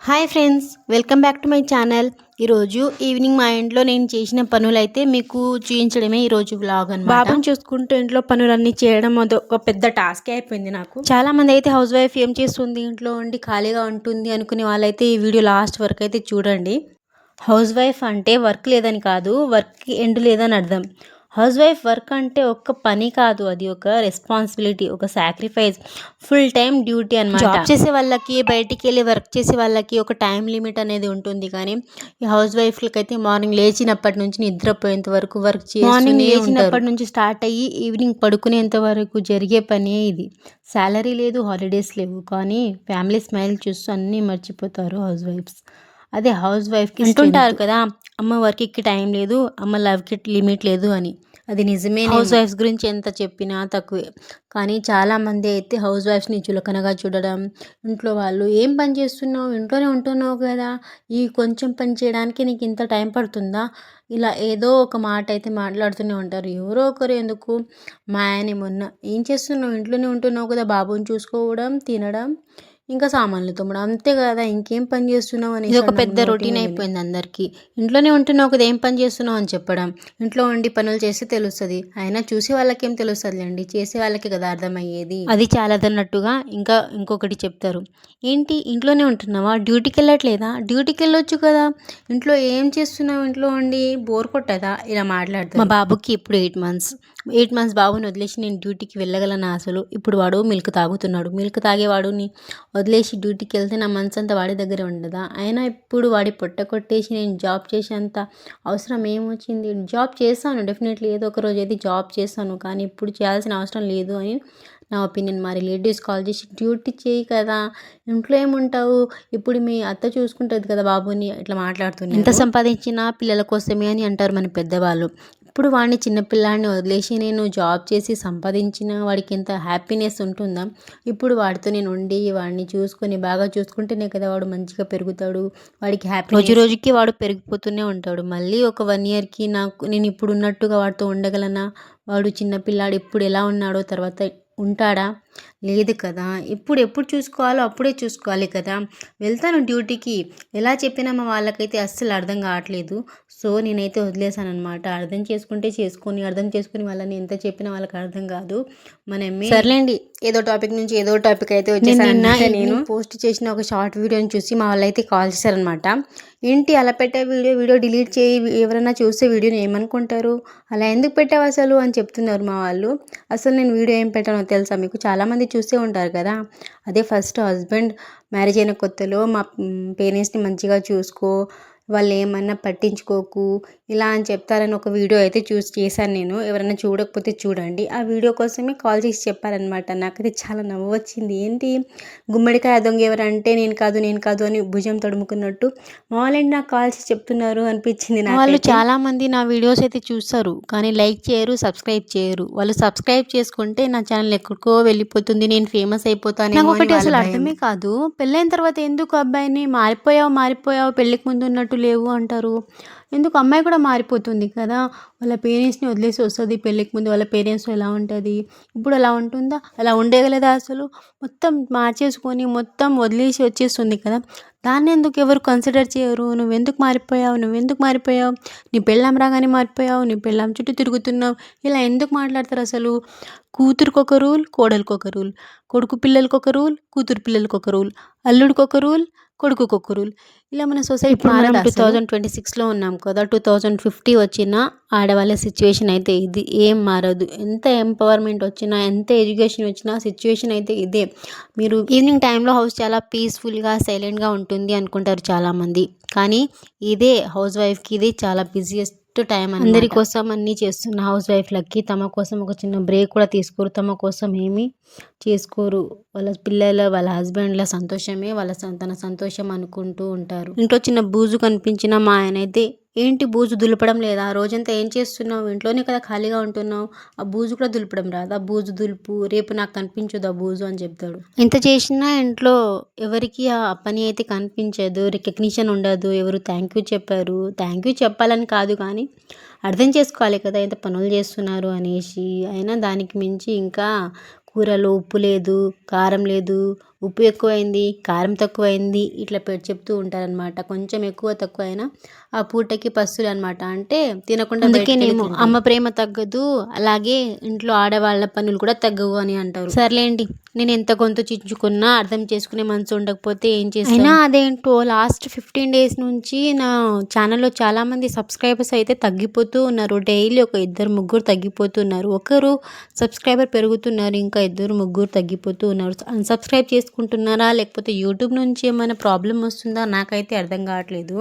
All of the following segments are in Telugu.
Hi friends, welcome back to my channel. ఈరోజు ఈవినింగ్ మా ఇంట్లో నేను చేసిన పనులైతే మీకు చూపించడమే ఈరోజు వ్లాగ్ అన్నమాట. బాబుని చూసుకుంటూ ఇంట్లో పనులన్నీ చేయడం ఒక పెద్ద టాస్క్ అయిపోయింది నాకు. చాలా మంది అయితే హౌస్ వైఫ్ ఏం చేస్తుంది, ఇంట్లో ఉండి ఖాళీగా ఉంటుంది అనుకునే వాళ్ళైతే ఈ వీడియో లాస్ట్ వరకు అయితే చూడండి. హౌస్ వైఫ్ అంటే వర్క్ లేదని కాదు, వర్క్కి ఎండ్ లేదని అర్థం. హౌస్ వైఫ్ వర్క్ అంటే ఒక్క పని కాదు, అది ఒక రెస్పాన్సిబిలిటీ, ఒక సాక్రిఫైస్, ఫుల్ టైం డ్యూటీ అనమాట. జాబ్ చేసే వాళ్ళకి, బయటికి వెళ్ళి వర్క్ చేసే వాళ్ళకి ఒక టైం లిమిట్ అనేది ఉంటుంది. కానీ ఈ హౌస్ వైఫ్లకి అయితే మార్నింగ్ లేచినప్పటి నుంచి నిద్రపోయేంత వరకు వర్క్ చేసి, మార్నింగ్ లేచినప్పటి నుంచి స్టార్ట్ అయ్యి ఈవినింగ్ పడుకునేంత వరకు జరిగే పనే ఇది. శాలరీ లేదు, హాలిడేస్ లేవు, కానీ ఫ్యామిలీ స్మైల్ చూస్తూ అన్నీ మర్చిపోతారు హౌస్ వైఫ్స్. అదే హౌస్ వైఫ్కి అంటుంటారు కదా, అమ్మ వర్క్కి టైం లేదు, అమ్మ లవ్కి లిమిట్ లేదు అని. అది నిజమే. హౌస్ వైఫ్స్ గురించి ఎంత చెప్పినా తక్కువే. కానీ చాలామంది అయితే హౌస్ వైఫ్స్ని చులకనగా చూడడం, ఇంట్లో వాళ్ళు ఏం పని చేస్తున్నావు, ఇంట్లోనే ఉంటున్నావు కదా, ఈ కొంచెం పని చేయడానికి నీకు ఇంత టైం పడుతుందా, ఇలా ఏదో ఒక మాట అయితే మాట్లాడుతూనే ఉంటారు. ఎవరో ఒకరు ఎందుకు, మా ఆయన మొన్న ఏం చేస్తున్నావు, ఇంట్లోనే ఉంటున్నావు కదా, బాబుని చూసుకోవడం, తినడం, ఇంకా సామాన్లు తోమడం, అంతే కదా, ఇంకేం పని చేస్తున్నావు అని. ఇది ఒక పెద్ద రొటీన్ అయిపోయింది అందరికీ. ఇంట్లోనే ఉంటున్నావు కదా, ఏం పని చేస్తున్నావు అని చెప్పడం. ఇంట్లో ఉండి పనులు చేస్తే తెలుస్తుంది, అయినా చూసే వాళ్ళకేం తెలుస్తుంది అండి, చేసే వాళ్ళకి కదా అర్థమయ్యేది. అది చాలదన్నట్టుగా ఇంకొకటి చెప్తారు. ఏంటి ఇంట్లోనే ఉంటున్నావా, డ్యూటీకి వెళ్ళట్లేదా, డ్యూటీకి వెళ్ళొచ్చు కదా, ఇంట్లో ఏం చేస్తున్నావు, ఇంట్లో ఉండి బోర్ కొట్టదా, ఇలా మాట్లాడతారు. మా బాబుకి ఇప్పుడు 8 months బాబుని వదిలేసి నేను డ్యూటీకి వెళ్ళగలనా అసలు? ఇప్పుడు వాడు మిల్క్ తాగుతున్నాడు, మిల్క్ తాగేవాడుని వదిలేసి డ్యూటీకి వెళ్తే నా మనసు అంతా వాడి దగ్గర ఉండదా? అయినా ఇప్పుడు వాడి పొట్ట కొట్టేసి నేను జాబ్ చేసేంత అవసరం ఏమొచ్చింది? జాబ్ చేస్తాను డెఫినెట్లీ, ఏదో ఒక రోజు అయితే జాబ్ చేస్తాను, కానీ ఇప్పుడు చేయాల్సిన అవసరం లేదు అని నా ఒపీనియన్. మా రిలేటివ్స్ కాల్ చేసి డ్యూటీ చేయి కదా, ఇంట్లో ఏముంటావు, ఇప్పుడు మీ అత్త చూసుకుంటుంది కదా బాబుని, ఇట్లా మాట్లాడుతున్నారు. ఎంత సంపాదించినా పిల్లల కోసమే అని అంటారు మన పెద్దవాళ్ళు. ఇప్పుడు వాడిని చిన్నపిల్లాడిని వదిలేసి నేను జాబ్ చేసి సంపాదించిన వాడికి ఎంత హ్యాపీనెస్ ఉంటుందా? ఇప్పుడు వాడితో నేను ఉండి వాడిని చూసుకొని బాగా చూసుకుంటేనే కదా వాడు మంచిగా పెరుగుతాడు, వాడికి హ్యాపీ, రోజు రోజుకి వాడు పెరిగిపోతూనే ఉంటాడు. మళ్ళీ ఒక 1 yearకి నేను ఇప్పుడు ఉన్నట్టుగా వాడితో ఉండగలనా? వాడు చిన్నపిల్లాడు ఇప్పుడు ఎలా ఉన్నాడో తర్వాత ఉంటాడా? లేదు కదా. ఎప్పుడు చూసుకోవాలో అప్పుడే చూసుకోవాలి కదా. వెళ్తాను డ్యూటీకి, ఎలా చెప్పినా మా వాళ్ళకైతే అస్సలు అర్థం కావట్లేదు. సో నేనైతే వదిలేసాను అనమాట. అర్థం చేసుకుంటే చేసుకొని, అర్థం చేసుకుని వాళ్ళని ఎంత చెప్పినా వాళ్ళకి అర్థం కాదు. సర్లేండి, ఏదో టాపిక్ నుంచి ఏదో టాపిక్ అయితే వచ్చేసాను. నేను పోస్ట్ చేసిన ఒక షార్ట్ వీడియోని చూసి మా వాళ్ళైతే కాల్ చేశారనమాట. ఏంటి అలా పెట్టే వీడియో డిలీట్ చేయి, ఎవరైనా చూసే వీడియోని ఏమనుకుంటారు, అలా ఎందుకు పెట్టావు అసలు అని చెప్తున్నారు మా వాళ్ళు. అసలు నేను వీడియో ఏం పెట్టానో తెలుసా మీకు? చాలామంది చూసే ఉంటారు కదా. అదే ఫస్ట్ హస్బెండ్ మ్యారేజ్ అయిన కొత్తలో మా పేరెంట్స్ని మంచిగా చూసుకో, వాళ్ళు ఏమన్నా పట్టించుకోకు, ఇలా అని చెప్తారని ఒక వీడియో అయితే చేశాను నేను. ఎవరైనా చూడకపోతే చూడండి. ఆ వీడియో కోసమే కాల్ చేసి చెప్పారనమాట. నాకైతే చాలా నవ్వు వచ్చింది. ఏంటి గుమ్మడికాయ దొంగ ఎవరంటే నేను కాదు అని భుజం తడుముకున్నట్టు మా వాళ్ళని నాకు కాల్ చేసి చెప్తున్నారు అనిపించింది. వాళ్ళు చాలామంది నా వీడియోస్ అయితే చూస్తారు, కానీ లైక్ చేయరు, సబ్స్క్రైబ్ చేయరు. వాళ్ళు సబ్స్క్రైబ్ చేసుకుంటే నా ఛానల్ ఎక్కడికో వెళ్ళిపోతుంది, నేను ఫేమస్ అయిపోతాను. నాకు ఒకటి అసలు అర్థమే కాదు, పెళ్ళైన తర్వాత ఎందుకు అబ్బాయిని మారిపోయావు పెళ్ళికి ముందు ఉన్నట్టు లేవు అంటారు. ఎందుకు అమ్మాయి కూడా మారిపోతుంది కదా, వాళ్ళ పేరెంట్స్ని వదిలేసి వస్తుంది. పెళ్ళికి ముందు వాళ్ళ పేరెంట్స్ ఎలా ఉంటుంది, ఇప్పుడు అలా ఉంటుందా? అలా ఉండగలదా అసలు? మొత్తం మార్చేసుకొని మొత్తం వదిలేసి వచ్చేస్తుంది కదా. దాన్ని ఎందుకు ఎవరు కన్సిడర్ చేయరు? నువ్వెందుకు మారిపోయావు, నీ పెళ్ళాం రాగానే మారిపోయావు, నీ పెళ్ళాం చుట్టూ తిరుగుతున్నావు, ఇలా ఎందుకు మాట్లాడతారు అసలు? కూతురుకొక రూల్, కోడలికొక రూల్, కొడుకు పిల్లలకొక రూల్, కూతురు పిల్లలకొక రూల్, అల్లుడికొక రూల్, కొడుకుకొక రూల్, ఇలా మన సొసైటీ. మనం 2026లో ఉన్నాం కదా, 2050 వచ్చినా ఆడవాళ్ళ సిచ్యువేషన్ అయితే ఇది ఏం మారదు. ఎంత ఎంపవర్మెంట్ వచ్చినా, ఎంత ఎడ్యుకేషన్ వచ్చినా సిచ్యువేషన్ అయితే ఇదే. మీరు ఈవినింగ్ టైంలో హౌస్ చాలా పీస్ఫుల్గా సైలెంట్గా ఉంటుంది అనుకుంటారు చాలామంది, కానీ ఇదే హౌస్ వైఫ్కి ఇది చాలా బిజియెస్ట్ టైం. అందరి కోసం అన్నీ చేస్తున్న హౌస్ వైఫ్లకి తమ కోసం ఒక చిన్న బ్రేక్ కూడా తీసుకోరు, తమ కోసం ఏమీ చేసుకోరు. వాళ్ళ పిల్లల, వాళ్ళ హస్బెండ్ల సంతోషమే తన సంతోషం అనుకుంటూ ఉంటారు. ఇంట్లో చిన్న బూజు కనిపించిన మా ఆయన అయితే, ఏంటి బూజు దులపడం లేదా, రోజంతా ఏం చేస్తున్నావు, ఇంట్లోనే కదా ఖాళీగా ఉంటున్నావు, ఆ బూజు కూడా దులపడం రాదా, బూజు దులుపు, రేపు నాకు కనిపించదు ఆ బూజు అని చెప్తాడు. ఎంత చేసినా ఇంట్లో ఎవరికి ఆ పని అయితే కనిపించదు, రికగ్నిషన్ ఉండదు. ఎవరు థ్యాంక్ యూ చెప్పాలని కాదు, కానీ అర్థం చేసుకోవాలి కదా ఎంత పనులు చేస్తున్నారు అనేసి. అయినా దానికి మించి ఇంకా కూరలో ఉప్పు లేదు, కారం లేదు, ఉప్పు ఎక్కువైంది, కారం తక్కువైంది ఇట్లా చెప్తూ ఉంటారనమాట. కొంచెం ఎక్కువ తక్కువ అయినా ఆ పూటకి పస్తులు అనమాట. అంటే తినకుండా అందుకేనేమో అమ్మ ప్రేమ తగ్గదు, అలాగే ఇంట్లో ఆడవాళ్ళ పనులు కూడా తగ్గవు అని అంటారు. సర్లేండి, నేను ఎంత గొంతు చించుకున్నా అర్థం చేసుకునే మనసు ఉండకపోతే ఏం చేస్తాను. అయినా అదేంటో లాస్ట్ 15 days నుంచి నా ఛానల్లో చాలామంది సబ్స్క్రైబర్స్ అయితే తగ్గిపోతూ ఉన్నారు. డైలీ ఒక 2-3 తగ్గిపోతున్నారు. ఒకరు సబ్స్క్రైబర్ పెరుగుతున్నారు, ఇంకా 2-3 తగ్గిపోతూ ఉన్నారు. అన్సబ్స్క్రైబ్ చేసుకుంటున్నారా లేకపోతే యూట్యూబ్ నుంచి ఏమైనా ప్రాబ్లం వస్తుందా నాకైతే అర్థం కావట్లేదు.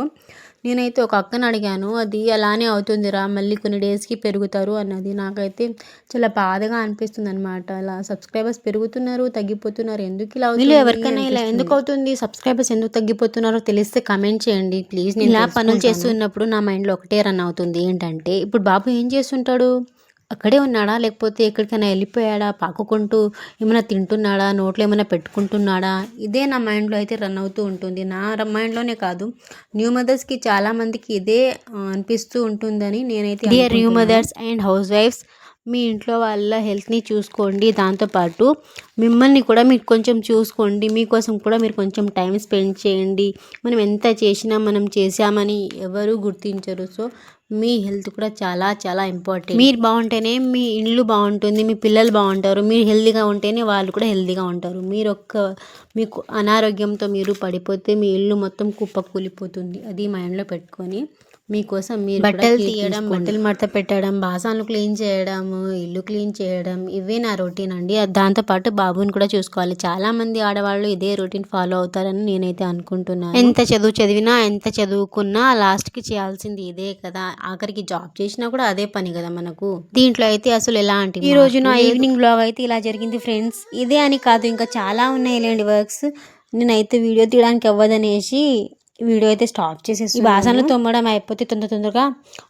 నేనైతే ఒక అక్కని అడిగాను, అది అలానే అవుతుందిరా, మళ్ళీ కొన్ని డేస్కి పెరుగుతారు అన్నది. నాకైతే చాలా బాధగా అనిపిస్తుంది అనమాట. అలా సబ్స్క్రైబర్స్ పెరుగుతున్నారు, తగ్గిపోతున్నారు, ఎందుకు ఇలా అవుతుంది? ఎవరికైనా ఇలా ఎందుకు అవుతుంది, సబ్స్క్రైబర్స్ ఎందుకు తగ్గిపోతున్నారో తెలిస్తే కమెంట్ చేయండి ప్లీజ్. నేను ఇలా పనులు చేస్తున్నప్పుడు నా మైండ్లో ఒకటే రన్ అవుతుంది, ఏంటంటే ఇప్పుడు బాబు ఏం చేస్తుంటాడు, అక్కడే ఉన్నాడా లేకపోతే ఎక్కడికైనా వెళ్ళిపోయాడా, పాకుకుంటూ ఏమైనా తింటున్నాడా, నోట్లో ఏమైనా పెట్టుకుంటున్నాడా, ఇదే నా మైండ్లో అయితే రన్ అవుతూ ఉంటుంది. నా మైండ్లోనే కాదు, న్యూ మదర్స్కి చాలామందికి ఇదే అనిపిస్తూ ఉంటుందని నేనైతే. డియర్ న్యూ మదర్స్ అండ్ హౌస్ వైఫ్స్, మీ ఇంట్లో వాళ్ళ హెల్త్ని చూసుకోండి, దాంతోపాటు మిమ్మల్ని కూడా మీరు కొంచెం చూసుకోండి. మీకోసం కూడా మీరు కొంచెం టైం స్పెండ్ చేయండి. మనం ఎంత చేసినా మనం చేసామని ఎవరు గుర్తించరు. సో మీ హెల్త్ కూడా చాలా చాలా ఇంపార్టెంట్. మీరు బాగుంటేనే మీ ఇల్లు బాగుంటుంది, మీ పిల్లలు బాగుంటారు. మీరు హెల్తీగా ఉంటేనే వాళ్ళు కూడా హెల్తీగా ఉంటారు. మీకు అనారోగ్యంతో మీరు పడిపోతే మీ ఇల్లు మొత్తం కుప్పకూలిపోతుంది. అది మైండ్లో పెట్టుకొని మీకోసం మీరు బట్టలు తీయడం, బట్టలు మడత పెట్టడం, బాసనలు క్లీన్ చేయడం, ఇల్లు క్లీన్ చేయడం, ఇవే నా రొటీన్ అండి. దాంతోపాటు బాబుని కూడా చూసుకోవాలి. చాలామంది ఆడవాళ్ళు ఇదే రొటీన్ ఫాలో అవుతారని నేనైతే అనుకుంటున్నాను. ఎంత చదివినా ఎంత చదువుకున్నా లాస్ట్కి చేయాల్సింది ఇదే కదా, ఆఖరికి జాబ్ చేసినా కూడా అదే పని కదా మనకు. దీంట్లో అయితే అసలు ఎలాంటి. ఈ రోజు నా ఈవినింగ్ బ్లాగ్ అయితే ఇలా జరిగింది ఫ్రెండ్స్. ఇదే అని కాదు, ఇంకా చాలా ఉన్నాయి ఇలాంటి వర్క్స్. నేనైతే వీడియో తీయడానికి అవ్వదనేసి వీడియో అయితే స్టాప్ చేసేసి ఈ బాసనలు తోమడం అయిపోతే తొందరగా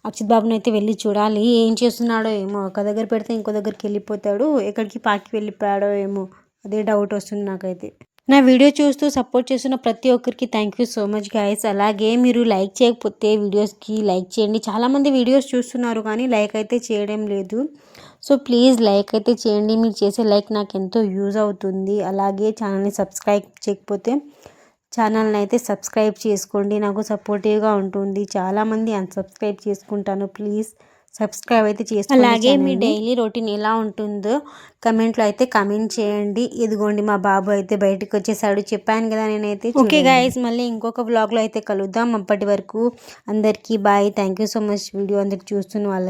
అక్షిత్ బాబుని అయితే వెళ్ళి చూడాలి, ఏం చేస్తున్నాడో ఏమో. ఒక దగ్గర పెడితే ఇంకో దగ్గరికి వెళ్ళిపోతాడు, ఎక్కడికి పాకి వెళ్ళిపోయాడో ఏమో, అదే డౌట్ వస్తుంది నాకైతే. నా వీడియో చూస్తూ సపోర్ట్ చేస్తున్న ప్రతి ఒక్కరికి thank you so much guys. అలాగే మీరు లైక్ చేయకపోతే వీడియోస్కి లైక్ చేయండి. చాలామంది వీడియోస్ చూస్తున్నారు కానీ లైక్ అయితే చేయడం లేదు. సో ప్లీజ్ లైక్ అయితే చేయండి. మీరు చేసే లైక్ నాకు ఎంతో యూజ్ అవుతుంది. అలాగే ఛానల్ని సబ్స్క్రైబ్ చేయకపోతే ఛానల్ని అయితే సబ్స్క్రైబ్ చేసుకోండి, నాకు సపోర్టివ్గా ఉంటుంది. చాలామంది అన్సబ్స్క్రైబ్ చేసుకుంటాను, ప్లీజ్ సబ్స్క్రైబ్ అయితే చేసుకోండి. అలాగే మీ డైలీ రొటీన్ ఎలా ఉంటుందో కమెంట్లో అయితే కమెంట్ చేయండి. ఇదిగోండి మా బాబు అయితే బయటకు వచ్చేసాడు, చెప్పాను కదా నేనైతే. ఓకే గైస్, మళ్ళీ ఇంకొక వ్లాగ్లో అయితే కలుద్దాం. అప్పటి వరకు అందరికీ bye. Thank you so much video అందరికి చూస్తున్న వాళ్ళకి.